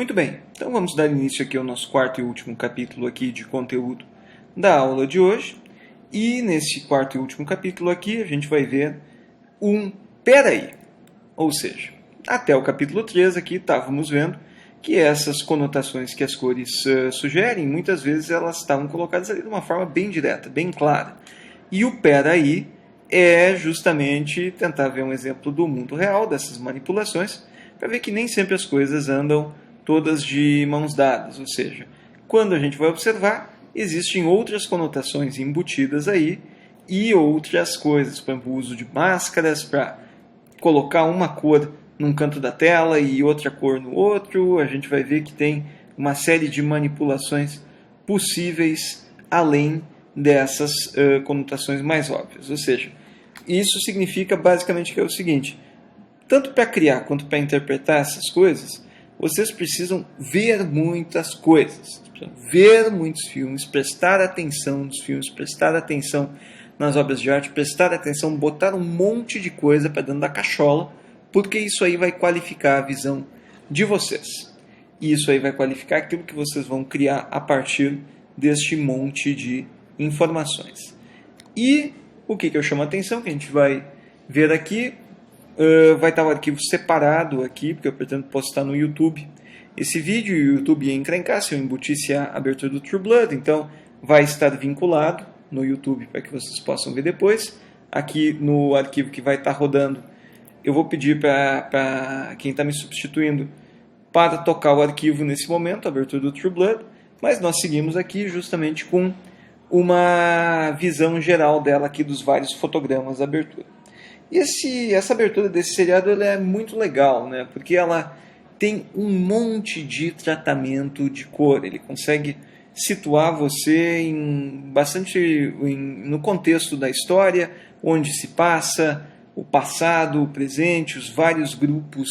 Muito bem, então vamos dar início aqui ao nosso quarto e último capítulo aqui de conteúdo da aula de hoje. E nesse quarto e último capítulo aqui a gente vai ver um peraí. Ou seja, até o capítulo 3 aqui estávamos vendo que essas conotações que as cores sugerem, muitas vezes elas estavam colocadas ali de uma forma bem direta, bem clara. E o peraí é justamente tentar ver um exemplo do mundo real, dessas manipulações, para ver que nem sempre as coisas andam todas de mãos dadas. Ou seja, quando a gente vai observar, existem outras conotações embutidas aí e outras coisas. Por exemplo, o uso de máscaras para colocar uma cor num canto da tela e outra cor no outro. A gente vai ver que tem uma série de manipulações possíveis além dessas conotações mais óbvias. Ou seja, isso significa basicamente que é o seguinte: tanto para criar quanto para interpretar essas coisas, vocês precisam ver muitas coisas, ver muitos filmes, prestar atenção nos filmes, prestar atenção nas obras de arte, prestar atenção, botar um monte de coisa para dentro da cachola, porque isso aí vai qualificar a visão de vocês. E isso aí vai qualificar aquilo que vocês vão criar a partir deste monte de informações. E o que eu chamo a atenção, que a gente vai ver aqui, vai estar o arquivo separado aqui, porque eu pretendo postar no YouTube esse vídeo, e o YouTube ia encrencar se eu embutisse a abertura do True Blood, então vai estar vinculado no YouTube para que vocês possam ver depois. Aqui no arquivo que vai estar rodando, eu vou pedir para quem está me substituindo para tocar o arquivo nesse momento, a abertura do True Blood, mas nós seguimos aqui justamente com uma visão geral dela aqui dos vários fotogramas da abertura. E essa abertura desse seriado ela é muito legal, né? Porque ela tem um monte de tratamento de cor. Ele consegue situar você no contexto da história, onde se passa, o passado, o presente, os vários grupos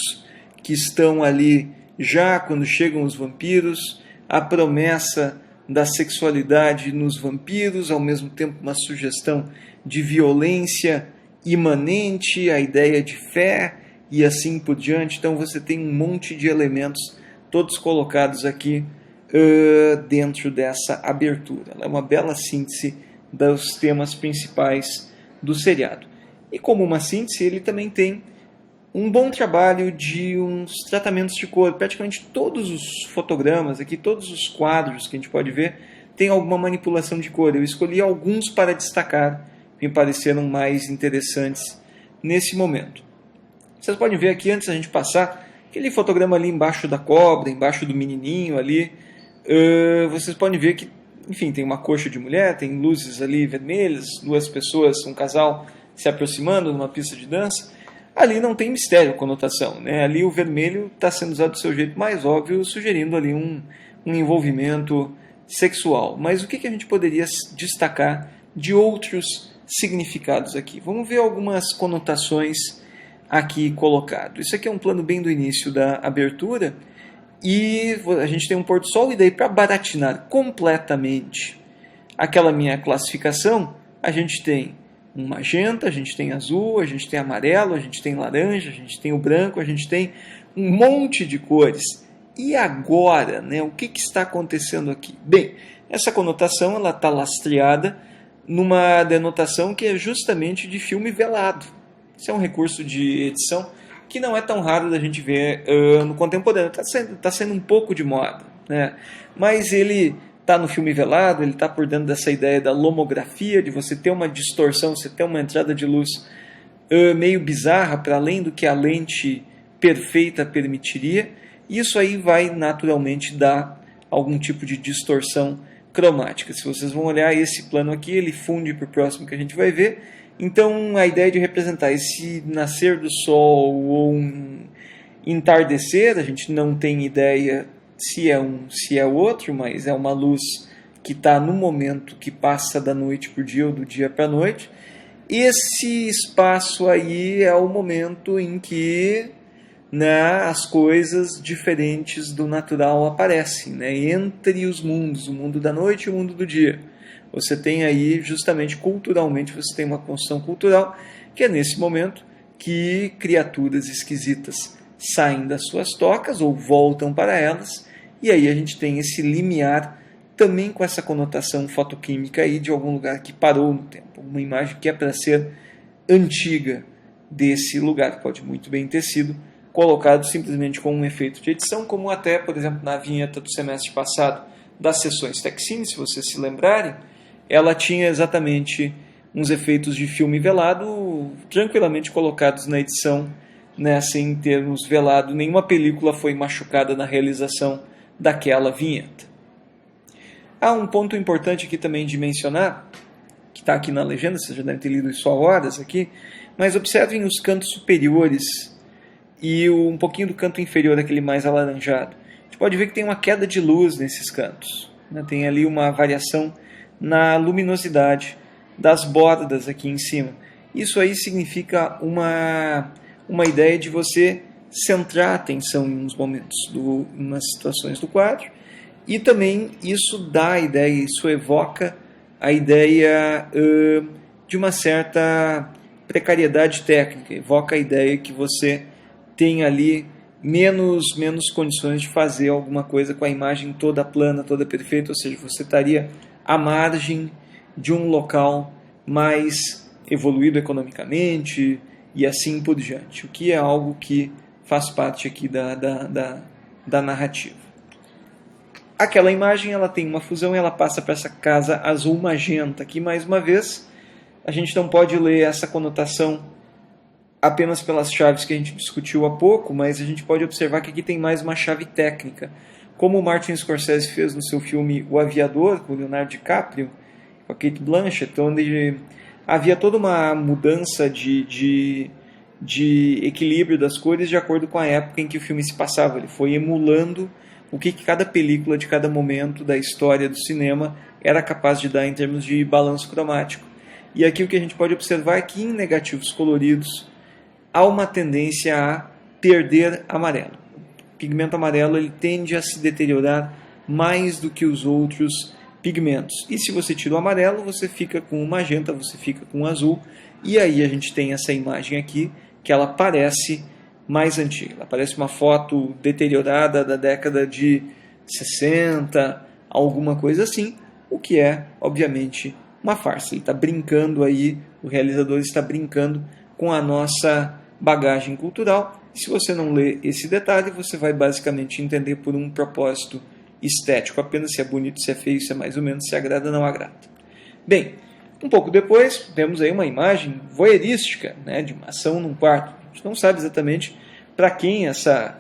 que estão ali já quando chegam os vampiros, a promessa da sexualidade nos vampiros, ao mesmo tempo uma sugestão de violência imanente, a ideia de fé e assim por diante. Então você tem um monte de elementos todos colocados aqui dentro dessa abertura. Ela é uma bela síntese dos temas principais do seriado. E como uma síntese, ele também tem um bom trabalho de uns tratamentos de cor. Praticamente todos os fotogramas aqui, todos os quadros que a gente pode ver, tem alguma manipulação de cor. Eu escolhi alguns para destacar, me pareceram mais interessantes nesse momento. Vocês podem ver aqui, antes da gente passar, aquele fotograma ali embaixo da cobra, embaixo do menininho ali, vocês podem ver que, enfim, tem uma coxa de mulher, tem luzes ali vermelhas, duas pessoas, um casal se aproximando numa pista de dança. Ali não tem mistério, conotação, né? Ali o vermelho está sendo usado do seu jeito mais óbvio, sugerindo ali um envolvimento sexual. Mas o que a gente poderia destacar de outros significados aqui? Vamos ver algumas conotações aqui colocado. Isso aqui é um plano bem do início da abertura, e a gente tem um pôr do sol, e daí para baratinar completamente aquela minha classificação, a gente tem um magenta, a gente tem azul, a gente tem amarelo, a gente tem laranja, a gente tem o branco, a gente tem um monte de cores. E agora, né, o que está acontecendo aqui? Bem, essa conotação ela está lastreada numa denotação que é justamente de filme velado. Esse é um recurso de edição que não é tão raro da gente ver no contemporâneo. Está sendo um pouco de moda, né? Mas ele está no filme velado, ele está por dentro dessa ideia da lomografia, de você ter uma distorção, você ter uma entrada de luz meio bizarra, para além do que a lente perfeita permitiria. Isso aí vai naturalmente dar algum tipo de distorção cromática. Se vocês vão olhar esse plano aqui, ele funde para o próximo que a gente vai ver. Então a ideia de representar esse nascer do sol ou um entardecer, a gente não tem ideia se é um, se é outro, mas é uma luz que está no momento que passa da noite para o dia ou do dia para a noite. Esse espaço aí é o momento em que, né, as coisas diferentes do natural aparecem, né, entre os mundos, o mundo da noite e o mundo do dia. Você tem aí, justamente culturalmente, você tem uma construção cultural que é nesse momento que criaturas esquisitas saem das suas tocas ou voltam para elas, e aí a gente tem esse limiar também com essa conotação fotoquímica aí de algum lugar que parou no tempo, uma imagem que é para ser antiga desse lugar, que pode muito bem ter sido colocado simplesmente com um efeito de edição, como até, por exemplo, na vinheta do semestre passado das sessões Techcine, se vocês se lembrarem, ela tinha exatamente uns efeitos de filme velado tranquilamente colocados na edição, em termos velado. Nenhuma película foi machucada na realização daquela vinheta. Há um ponto importante aqui também de mencionar, que está aqui na legenda, vocês já devem ter lido isso há horas aqui, mas observem os cantos superiores e um pouquinho do canto inferior, aquele mais alaranjado. A gente pode ver que tem uma queda de luz nesses cantos, né? Tem ali uma variação na luminosidade das bordas aqui em cima. Isso aí significa uma ideia de você centrar a atenção em uns momentos, em umas situações do quadro, e também isso dá a ideia, isso evoca a ideia de uma certa precariedade técnica, evoca a ideia que você tem ali menos condições de fazer alguma coisa com a imagem toda plana, toda perfeita, ou seja, você estaria à margem de um local mais evoluído economicamente e assim por diante, o que é algo que faz parte aqui da narrativa. Aquela imagem ela tem uma fusão e ela passa para essa casa azul magenta. Aqui, mais uma vez, a gente não pode ler essa conotação apenas pelas chaves que a gente discutiu há pouco, mas a gente pode observar que aqui tem mais uma chave técnica. Como o Martin Scorsese fez no seu filme O Aviador, com o Leonardo DiCaprio, com a Cate Blanchett, onde havia toda uma mudança de equilíbrio das cores de acordo com a época em que o filme se passava. Ele foi emulando o que cada película de cada momento da história do cinema era capaz de dar em termos de balanço cromático. E aqui o que a gente pode observar é que em negativos coloridos há uma tendência a perder amarelo. O pigmento amarelo ele tende a se deteriorar mais do que os outros pigmentos. E se você tira o amarelo, você fica com o magenta, você fica com o azul. E aí a gente tem essa imagem aqui, que ela parece mais antiga. Ela parece uma foto deteriorada da década de 60, alguma coisa assim, o que é, obviamente, uma farsa. Ele está brincando aí, o realizador está brincando com a nossa bagagem cultural. E se você não lê esse detalhe, você vai basicamente entender por um propósito estético, apenas se é bonito, se é feio, se é mais ou menos, se agrada ou não agrada. Bem, um pouco depois, temos aí uma imagem voyeurística, né, de uma ação num quarto. A gente não sabe exatamente para quem essa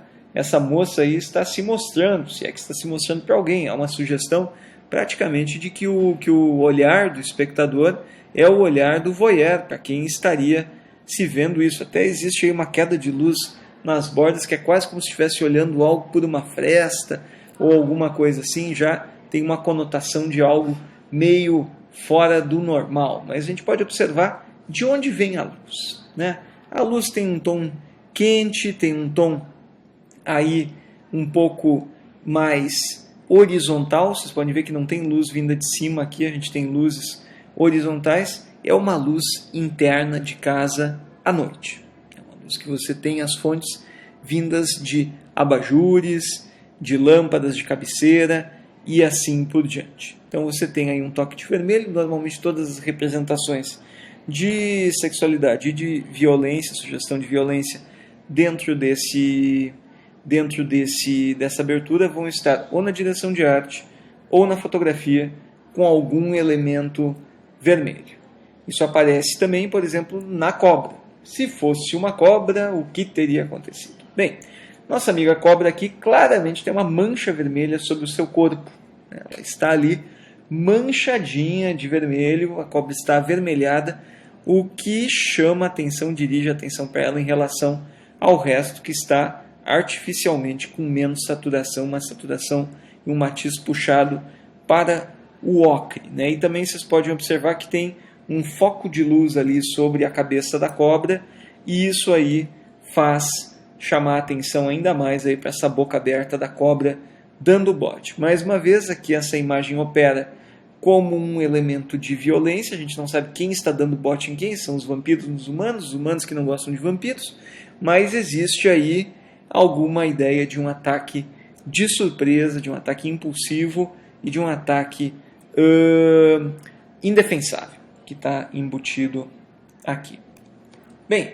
moça aí está se mostrando, se é que está se mostrando para alguém. Há uma sugestão praticamente de que o olhar do espectador é o olhar do voyeur, para quem estaria se vendo isso. Até existe aí uma queda de luz nas bordas que é quase como se estivesse olhando algo por uma fresta ou alguma coisa assim, já tem uma conotação de algo meio fora do normal. Mas a gente pode observar de onde vem a luz, né? A luz tem um tom quente, tem um tom aí um pouco mais horizontal. Vocês podem ver que não tem luz vinda de cima aqui, a gente tem luzes horizontais. É uma luz interna de casa à noite. É uma luz que você tem as fontes vindas de abajures, de lâmpadas de cabeceira e assim por diante. Então você tem aí um toque de vermelho. Normalmente todas as representações de sexualidade e de violência, sugestão de violência dentro dessa abertura vão estar ou na direção de arte ou na fotografia com algum elemento vermelho. Isso aparece também, por exemplo, na cobra. Se fosse uma cobra, o que teria acontecido? Bem, nossa amiga cobra aqui claramente tem uma mancha vermelha sobre o seu corpo. Ela está ali manchadinha de vermelho, a cobra está avermelhada, o que chama atenção, dirige a atenção para ela em relação ao resto que está artificialmente com menos saturação, uma saturação e um matiz puxado para o ocre, né? E também vocês podem observar que tem um foco de luz ali sobre a cabeça da cobra, e isso aí faz chamar a atenção ainda mais aí para essa boca aberta da cobra dando bote. Mais uma vez, aqui essa imagem opera como um elemento de violência. A gente não sabe quem está dando bote em quem, são os vampiros nos humanos, os humanos que não gostam de vampiros, mas existe aí alguma ideia de um ataque de surpresa, de um ataque impulsivo e de um ataque indefensável, que está embutido aqui. Bem,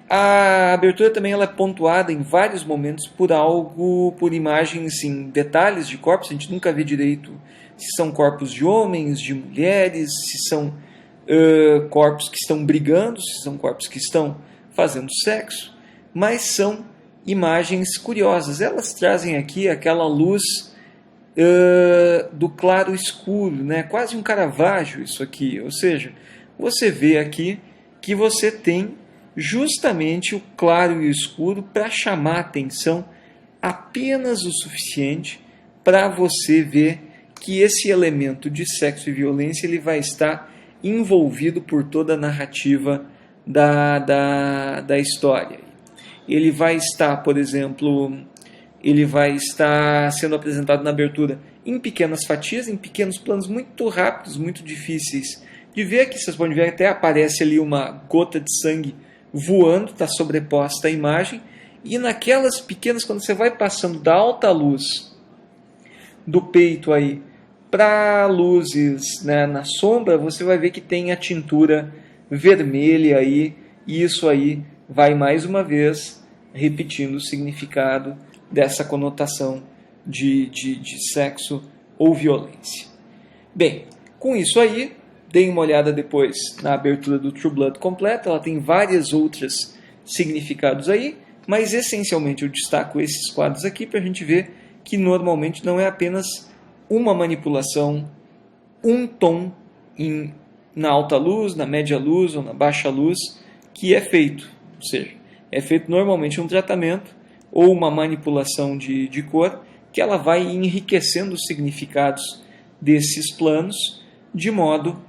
a abertura também ela é pontuada em vários momentos por imagens em detalhes de corpos. A gente nunca vê direito se são corpos de homens, de mulheres, se são corpos que estão brigando, se são corpos que estão fazendo sexo, mas são imagens curiosas. Elas trazem aqui aquela luz do claro escuro, né? Quase um Caravaggio isso aqui, ou seja, você vê aqui que você tem justamente o claro e o escuro para chamar a atenção apenas o suficiente para você ver que esse elemento de sexo e violência ele vai estar envolvido por toda a narrativa da história. Ele vai estar, por exemplo, ele vai estar sendo apresentado na abertura em pequenas fatias, em pequenos planos muito rápidos, muito difíceis de ver. Aqui vocês podem ver até aparece ali uma gota de sangue voando, está sobreposta à imagem, e naquelas pequenas, quando você vai passando da alta luz do peito aí para luzes, né, na sombra, você vai ver que tem a tintura vermelha aí, e isso aí vai mais uma vez repetindo o significado dessa conotação de sexo ou violência. Bem, com isso aí, deem uma olhada depois na abertura do True Blood completa, ela tem várias outras significados aí, mas essencialmente eu destaco esses quadros aqui para a gente ver que normalmente não é apenas uma manipulação, um tom na alta luz, na média luz ou na baixa luz que é feito, ou seja, é feito normalmente um tratamento ou uma manipulação de cor que ela vai enriquecendo os significados desses planos de modo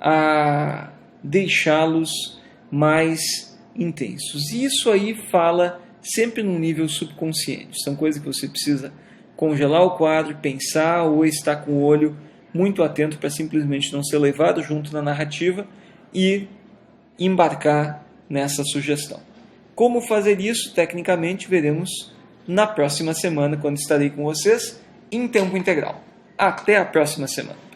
a deixá-los mais intensos. E isso aí fala sempre num nível subconsciente. São coisas que você precisa congelar o quadro, pensar ou estar com o olho muito atento para simplesmente não ser levado junto na narrativa e embarcar nessa sugestão. Como fazer isso, tecnicamente, veremos na próxima semana, quando estarei com vocês em tempo integral. Até a próxima semana.